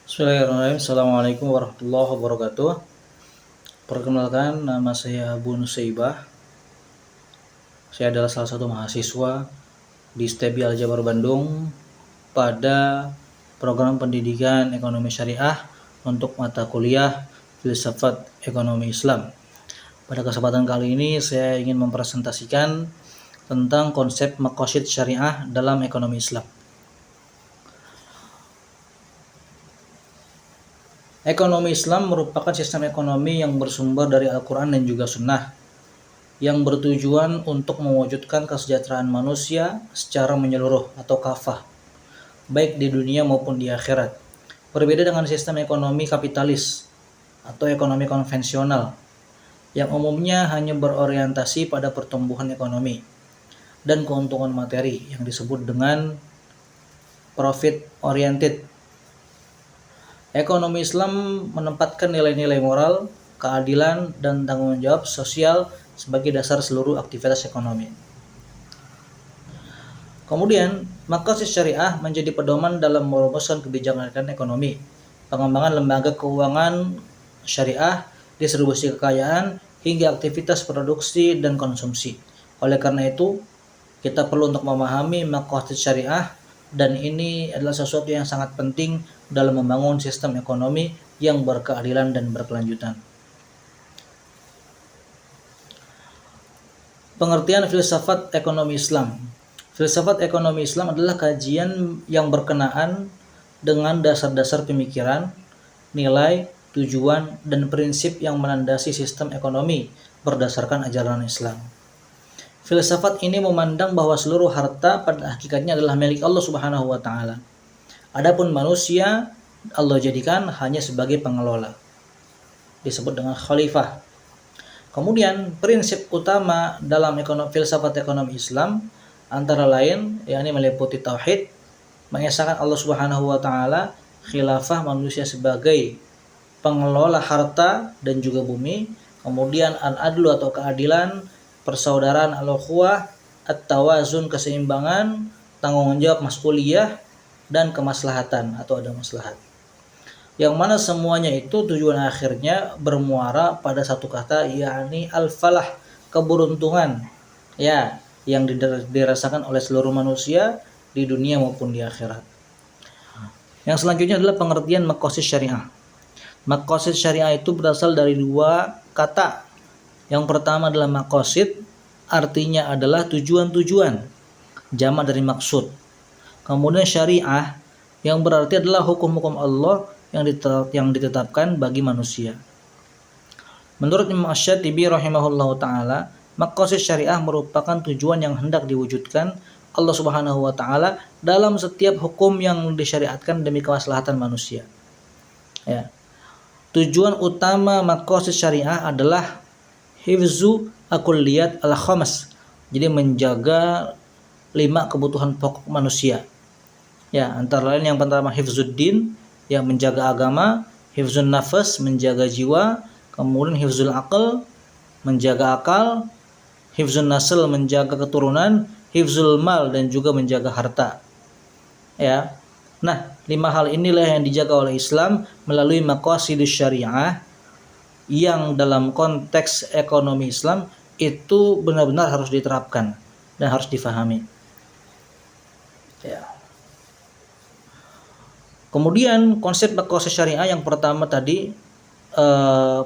Bismillahirrahmanirrahim. Assalamualaikum warahmatullahi wabarakatuh. Perkenalkan, nama saya Abu Nusaibah. Saya adalah salah satu mahasiswa di STEBI Aljabar Bandung pada program pendidikan ekonomi syariah untuk mata kuliah filsafat ekonomi Islam. Pada kesempatan kali ini saya ingin mempresentasikan tentang konsep maqasid syariah dalam ekonomi Islam. Ekonomi Islam merupakan sistem ekonomi yang bersumber dari Al-Quran dan juga Sunnah, yang bertujuan untuk mewujudkan kesejahteraan manusia secara menyeluruh atau kafah, baik di dunia maupun di akhirat. Berbeda dengan sistem ekonomi kapitalis atau ekonomi konvensional, yang umumnya hanya berorientasi pada pertumbuhan ekonomi dan keuntungan materi yang disebut dengan profit oriented. Ekonomi Islam menempatkan nilai-nilai moral, keadilan, dan tanggung jawab sosial sebagai dasar seluruh aktivitas ekonomi. Kemudian, maqasid syariah menjadi pedoman dalam merumuskan kebijakan ekonomi, pengembangan lembaga keuangan syariah, distribusi kekayaan, hingga aktivitas produksi dan konsumsi. Oleh karena itu, kita perlu untuk memahami maqasid syariah, dan ini adalah sesuatu yang sangat penting dalam membangun sistem ekonomi yang berkeadilan dan berkelanjutan. Pengertian filsafat ekonomi Islam. Filsafat ekonomi Islam adalah kajian yang berkenaan dengan dasar-dasar pemikiran, nilai, tujuan, dan prinsip yang melandasi sistem ekonomi berdasarkan ajaran Islam. Filsafat ini memandang bahwa seluruh harta pada hakikatnya adalah milik Allah Subhanahu wa taala. Adapun manusia Allah jadikan hanya sebagai pengelola. Disebut dengan khalifah. Kemudian prinsip utama dalam filsafat ekonomi Islam antara lain yakni meliputi tauhid, mengesahkan Allah Subhanahu wa taala, khilafah manusia sebagai pengelola harta dan juga bumi, kemudian al-adlu atau keadilan, persaudaraan al-ukhuwah, at-tawazun keseimbangan, tanggung jawab mas'uliyah, dan kemaslahatan atau ada maslahat. Yang mana semuanya itu tujuan akhirnya bermuara pada satu kata yakni al-falah, keberuntungan ya yang dirasakan oleh seluruh manusia di dunia maupun di akhirat. Yang selanjutnya adalah pengertian maqasid syariah. Maqasid syariah itu berasal dari dua kata. Yang pertama adalah maqasid, artinya adalah tujuan-tujuan, jamak dari maksud. Kemudian syariah yang berarti adalah hukum-hukum Allah yang ditetapkan bagi manusia. Menurut Imam Asy-Syatibi rahimahullahu taala, maqasid syariah merupakan tujuan yang hendak diwujudkan Allah Subhanahu wa taala dalam setiap hukum yang disyariatkan demi kemaslahatan manusia. Ya. Tujuan utama maqasid syariah adalah hifzu akulliyat al-khamas. Jadi menjaga 5 kebutuhan pokok manusia. Ya, antara lain yang pertama hifzuddin, yang menjaga agama, hifzun nafas, menjaga jiwa, kemudian hifzul aql, menjaga akal, hifzun nasl, menjaga keturunan, hifzul mal, dan juga menjaga harta. Ya. Nah, 5 hal inilah yang dijaga oleh Islam melalui maqasidus syariah yang dalam konteks ekonomi Islam itu benar-benar harus diterapkan dan harus difahami. Ya. Kemudian konsep maqasid syariah yang pertama tadi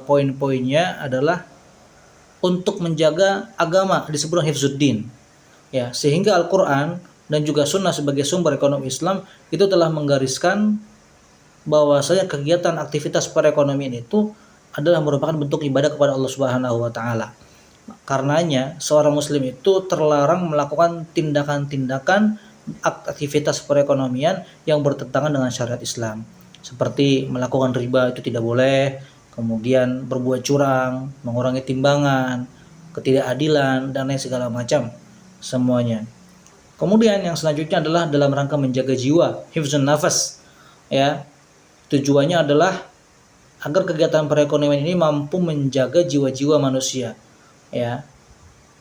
poin-poinnya adalah untuk menjaga agama disebut hifzuddin. Ya, sehingga Al-Qur'an dan juga sunnah sebagai sumber ekonomi Islam itu telah menggariskan bahwasanya kegiatan aktivitas perekonomian itu adalah merupakan bentuk ibadah kepada Allah Subhanahu wa taala. Karenanya seorang muslim itu terlarang melakukan tindakan-tindakan aktivitas perekonomian yang bertentangan dengan syariat Islam. Seperti melakukan riba itu tidak boleh, kemudian berbuat curang, mengurangi timbangan, ketidakadilan, dan lain segala macam semuanya. Kemudian yang selanjutnya adalah dalam rangka menjaga jiwa, hifzun nafas. Ya. Tujuannya adalah agar kegiatan perekonomian ini mampu menjaga jiwa-jiwa manusia. Ya.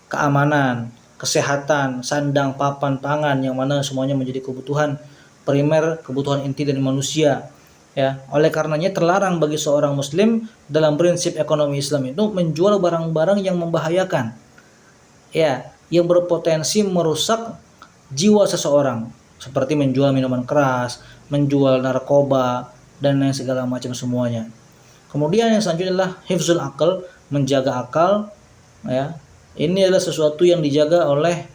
Keamanan, kesehatan, sandang, papan, pangan yang mana semuanya menjadi kebutuhan primer, kebutuhan inti dari manusia. Ya, oleh karenanya terlarang bagi seorang muslim dalam prinsip ekonomi Islam itu menjual barang-barang yang membahayakan, ya, yang berpotensi merusak jiwa seseorang, seperti menjual minuman keras, menjual narkoba, dan lain segala macam semuanya. Kemudian yang selanjutnya adalah hifzul akal, menjaga akal, ya. Ini adalah sesuatu yang dijaga oleh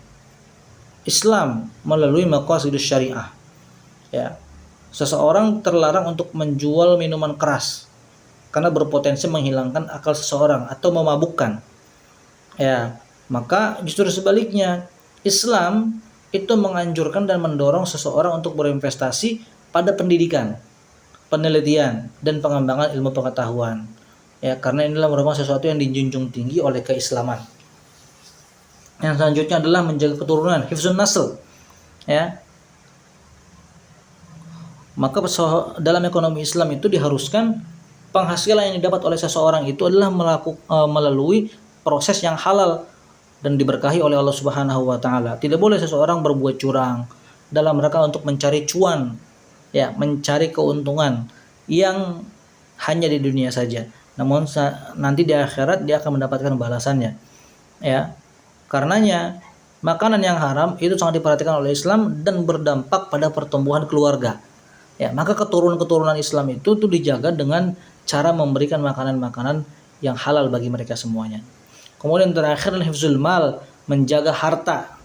Islam melalui maqasidus syariah, ya. Seseorang terlarang untuk menjual minuman keras karena berpotensi menghilangkan akal seseorang atau memabukkan. Ya, maka justru sebaliknya, Islam itu menganjurkan dan mendorong seseorang untuk berinvestasi pada pendidikan, penelitian, dan pengembangan ilmu pengetahuan. Ya, karena inilah merupakan sesuatu yang dijunjung tinggi oleh keislaman. Yang selanjutnya adalah menjaga keturunan, hifzun nasl. Ya. Maka dalam ekonomi Islam itu diharuskan penghasilan yang didapat oleh seseorang itu adalah melalui proses yang halal dan diberkahi oleh Allah Subhanahu wa taala. Tidak boleh seseorang berbuat curang dalam rangka untuk mencari cuan, ya, mencari keuntungan yang hanya di dunia saja. Namun nanti di akhirat dia akan mendapatkan balasannya. Ya. Karenanya makanan yang haram itu sangat diperhatikan oleh Islam dan berdampak pada pertumbuhan keluarga. Ya, maka keturunan-keturunan Islam itu tuh dijaga dengan cara memberikan makanan-makanan yang halal bagi mereka semuanya. Kemudian terakhir adalah hifzul mal, menjaga harta.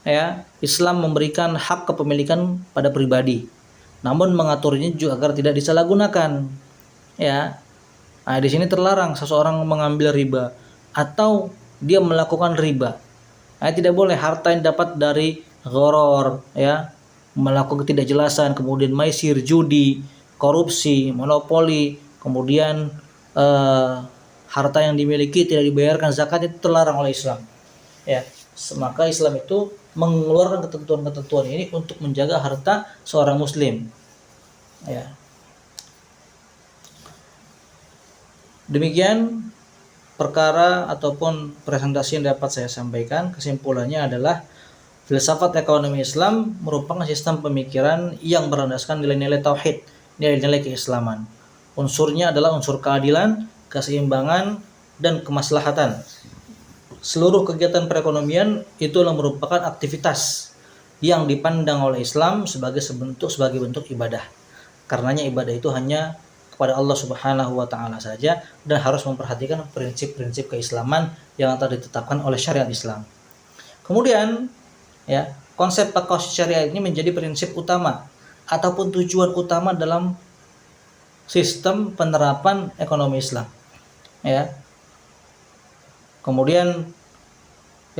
Ya, Islam memberikan hak kepemilikan pada pribadi, namun mengaturnya juga agar tidak disalahgunakan. Ya, nah, di sini terlarang seseorang mengambil riba atau dia melakukan riba. Nah, tidak boleh harta yang dapat dari gharar, ya, melakukan ketidakjelasan, kemudian maisir, judi, korupsi, monopoli, kemudian harta yang dimiliki tidak dibayarkan zakat, itu terlarang oleh Islam. Ya, maka Islam itu mengeluarkan ketentuan-ketentuan ini untuk menjaga harta seorang muslim. Ya. Demikian perkara ataupun presentasi yang dapat saya sampaikan. Kesimpulannya adalah filsafat ekonomi Islam merupakan sistem pemikiran yang berlandaskan nilai-nilai tauhid, nilai-nilai keislaman. Unsurnya adalah unsur keadilan, keseimbangan, dan kemaslahatan. Seluruh kegiatan perekonomian itulah merupakan aktivitas yang dipandang oleh Islam sebagai bentuk ibadah. Karenanya ibadah itu hanya kepada Allah Subhanahu wa taala saja dan harus memperhatikan prinsip-prinsip keislaman yang telah ditetapkan oleh syariat Islam. Kemudian, ya, konsep maqasid syariah ini menjadi prinsip utama ataupun tujuan utama dalam sistem penerapan ekonomi Islam. Ya. Kemudian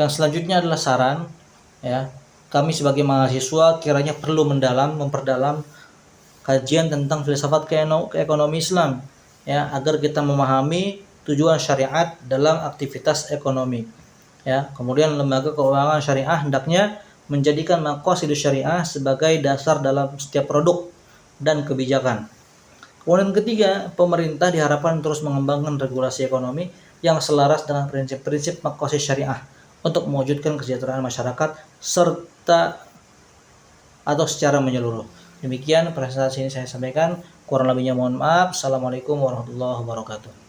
yang selanjutnya adalah saran, ya. Kami sebagai mahasiswa kiranya perlu memperdalam kajian tentang filsafat ekonomi Islam, ya, agar kita memahami tujuan syariat dalam aktivitas ekonomi. Ya, kemudian lembaga keuangan syariah hendaknya menjadikan maqasidus syariah sebagai dasar dalam setiap produk dan kebijakan. Kemudian ketiga, pemerintah diharapkan terus mengembangkan regulasi ekonomi yang selaras dengan prinsip-prinsip maqasid syariah untuk mewujudkan kesejahteraan masyarakat serta atau secara menyeluruh. Demikian presentasi ini saya sampaikan. Kurang lebihnya mohon maaf. Assalamualaikum warahmatullahi wabarakatuh.